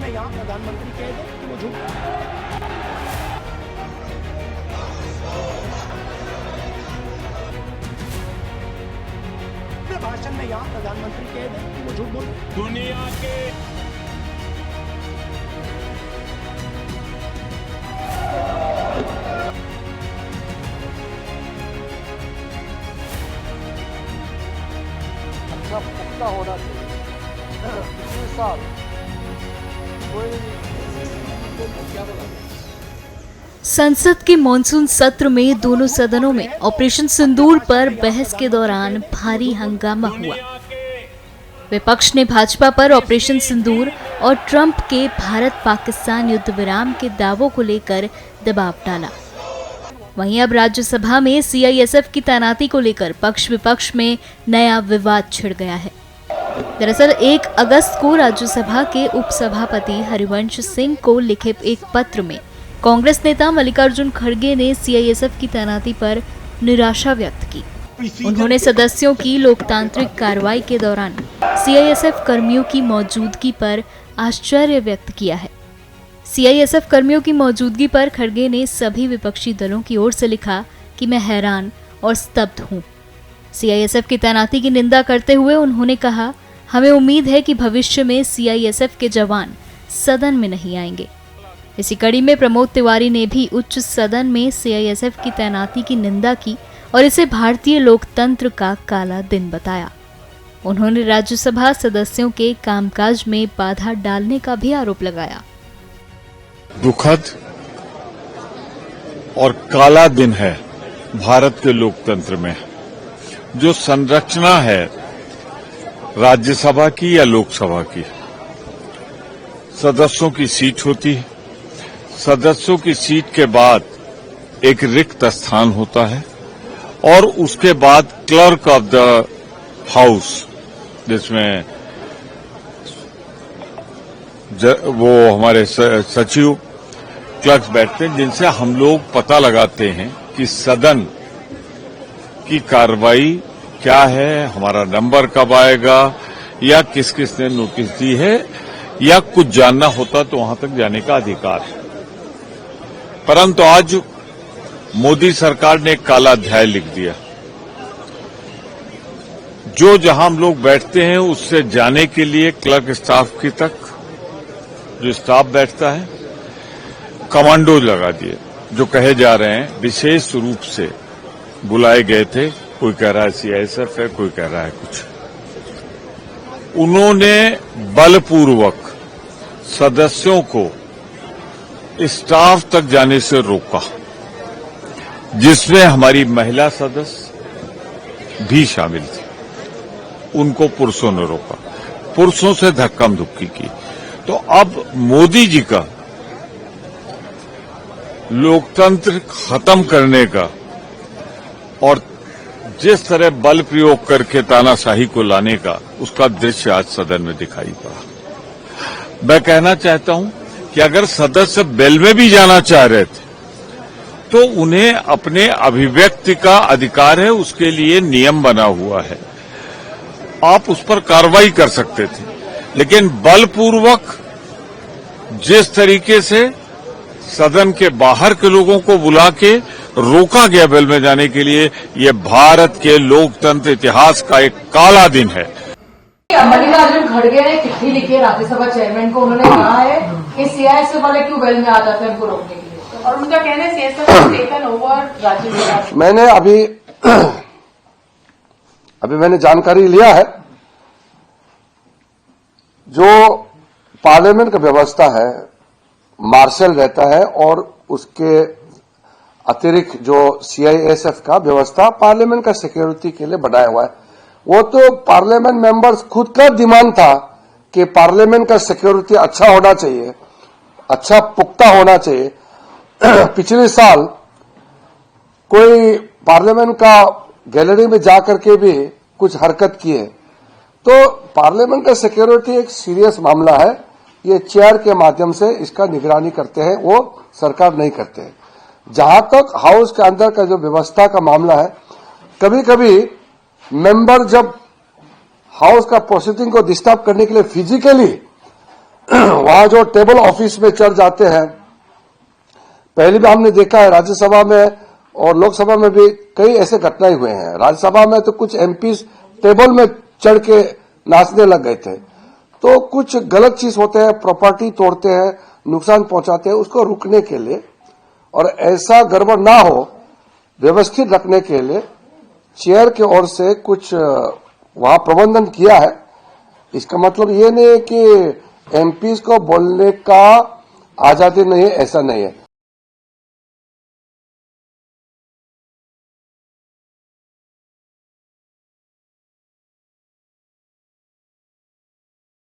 में यहाँ प्रधानमंत्री कह दे कि वो झूठ भाषण में यहाँ प्रधानमंत्री कह दे कि वो झूठ बोल दुनिया के अच्छा पुख्ता होना चाहिए। पिछले साल क्या बोला? संसद के मॉनसून सत्र में दोनों सदनों में ऑपरेशन सिंदूर पर बहस के दौरान भारी हंगामा हुआ। विपक्ष ने भाजपा पर ऑपरेशन सिंदूर और ट्रंप के भारत पाकिस्तान युद्ध विराम के दावों को लेकर दबाव डाला। वहीं अब राज्यसभा में सीआईएसएफ की तैनाती को लेकर पक्ष विपक्ष में नया विवाद छिड़ गया है। दरअसल 1 अगस्त को राज्यसभा के उपसभापति हरिवंश सिंह को लिखे एक पत्र में कांग्रेस नेता मल्लिकार्जुन खड़गे ने सीआईएसएफ की तैनाती पर निराशा व्यक्त की। उन्होंने सदस्यों की लोकतांत्रिक कार्रवाई के दौरान सीआईएसएफ कर्मियों की मौजूदगी पर आश्चर्य व्यक्त किया है। सीआईएसएफ कर्मियों की मौजूदगी पर खड़गे ने सभी विपक्षी दलों की ओर से लिखा कि मैं हैरान और स्तब्ध हूं। सीआईएसएफ की तैनाती की निंदा करते हुए उन्होंने कहा, हमें उम्मीद है कि भविष्य में सीआईएसएफ के जवान सदन में नहीं आएंगे। इसी कड़ी में प्रमोद तिवारी ने भी उच्च सदन में सीआईएसएफ की तैनाती की निंदा की और इसे भारतीय लोकतंत्र का काला दिन बताया। उन्होंने राज्यसभा सदस्यों के कामकाज में बाधा डालने का भी आरोप लगाया। दुखद और काला दिन है भारत के लोकतंत्र में। जो संरचना है राज्यसभा की या लोकसभा की, सदस्यों की सीट होती है, सदस्यों की सीट के बाद एक रिक्त स्थान होता है और उसके बाद क्लर्क ऑफ द हाउस, जिसमें वो हमारे सचिव क्लर्क्स बैठते हैं, जिनसे हम लोग पता लगाते हैं कि सदन की कार्रवाई क्या है, हमारा नंबर कब आएगा या किस किस ने नोटिस दी है, या कुछ जानना होता तो वहां तक जाने का अधिकार है। परंतु आज मोदी सरकार ने एक काला अध्याय लिख दिया। जो जहां हम लोग बैठते हैं उससे जाने के लिए क्लर्क स्टाफ की तक जो स्टाफ बैठता है, कमांडो लगा दिए, जो कहे जा रहे हैं विशेष रूप से बुलाए गए थे। कोई कह रहा है सीआईएसएफ है, कोई कह रहा है कुछ। उन्होंने बलपूर्वक सदस्यों को स्टाफ तक जाने से रोका, जिसमें हमारी महिला सदस्य भी शामिल थी। उनको पुरुषों ने रोका, पुरुषों से धक्का धुक्की की। तो अब मोदी जी का लोकतंत्र खत्म करने का और जिस तरह बल प्रयोग करके तानाशाही को लाने का, उसका दृश्य आज सदन में दिखाई पड़ा। मैं कहना चाहता हूं कि अगर सदस्य बेल में भी जाना चाह रहे थे तो उन्हें अपने अभिव्यक्ति का अधिकार है, उसके लिए नियम बना हुआ है, आप उस पर कार्रवाई कर सकते थे। लेकिन बलपूर्वक जिस तरीके से सदन के बाहर के लोगों को बुला के रोका गया बेल में जाने के लिए, ये भारत के लोकतंत्र इतिहास का एक काला दिन है। मल्लिकार्जुन खड़गे ने चिट्ठी लिखी है राज्यसभा चेयरमैन को। उन्होंने कहा है कि सीआईएसएफ वाले क्यों बेल में आ जाते हैं उनको रोकने के लिए, और उनका कहना है सीआईएसएफ टेकन ओवर राज्यसभा। मैंने अभी मैंने जानकारी लिया है, जो पार्लियामेंट का व्यवस्था है, मार्शल रहता है और उसके अतिरिक्त जो सीआईएसएफ का व्यवस्था पार्लियामेंट का सिक्योरिटी के लिए बनाया हुआ है। वो तो पार्लियामेंट मेंबर्स खुद का डिमांड था कि पार्लियामेंट का सिक्योरिटी अच्छा होना चाहिए, अच्छा पुख्ता होना चाहिए। पिछले साल कोई पार्लियामेंट का गैलरी में जाकर के भी कुछ हरकत की है, तो पार्लियामेंट का सिक्योरिटी एक सीरियस मामला है। ये चेयर के माध्यम से इसका निगरानी करते हैं, वो सरकार नहीं करते हैं। जहां तक हाउस के अंदर का जो व्यवस्था का मामला है, कभी कभी मेंबर जब हाउस का प्रोसीडिंग को डिस्टर्ब करने के लिए फिजिकली वहां जो टेबल ऑफिस में चढ़ जाते हैं, पहले भी हमने देखा है राज्यसभा में और लोकसभा में भी कई ऐसे घटनाएं हुए हैं। राज्यसभा में तो कुछ एमपी टेबल में चढ़ के नाचने लग गए थे। तो कुछ गलत चीज होते हैं, प्रॉपर्टी तोड़ते हैं, नुकसान पहुंचाते हैं, उसको रुकने के लिए और ऐसा गड़बड़ ना हो व्यवस्थित रखने के लिए चेयर की ओर से कुछ वहां प्रबंधन किया है। इसका मतलब ये नहीं है कि एमपीज को बोलने का आजादी नहीं है, ऐसा नहीं है।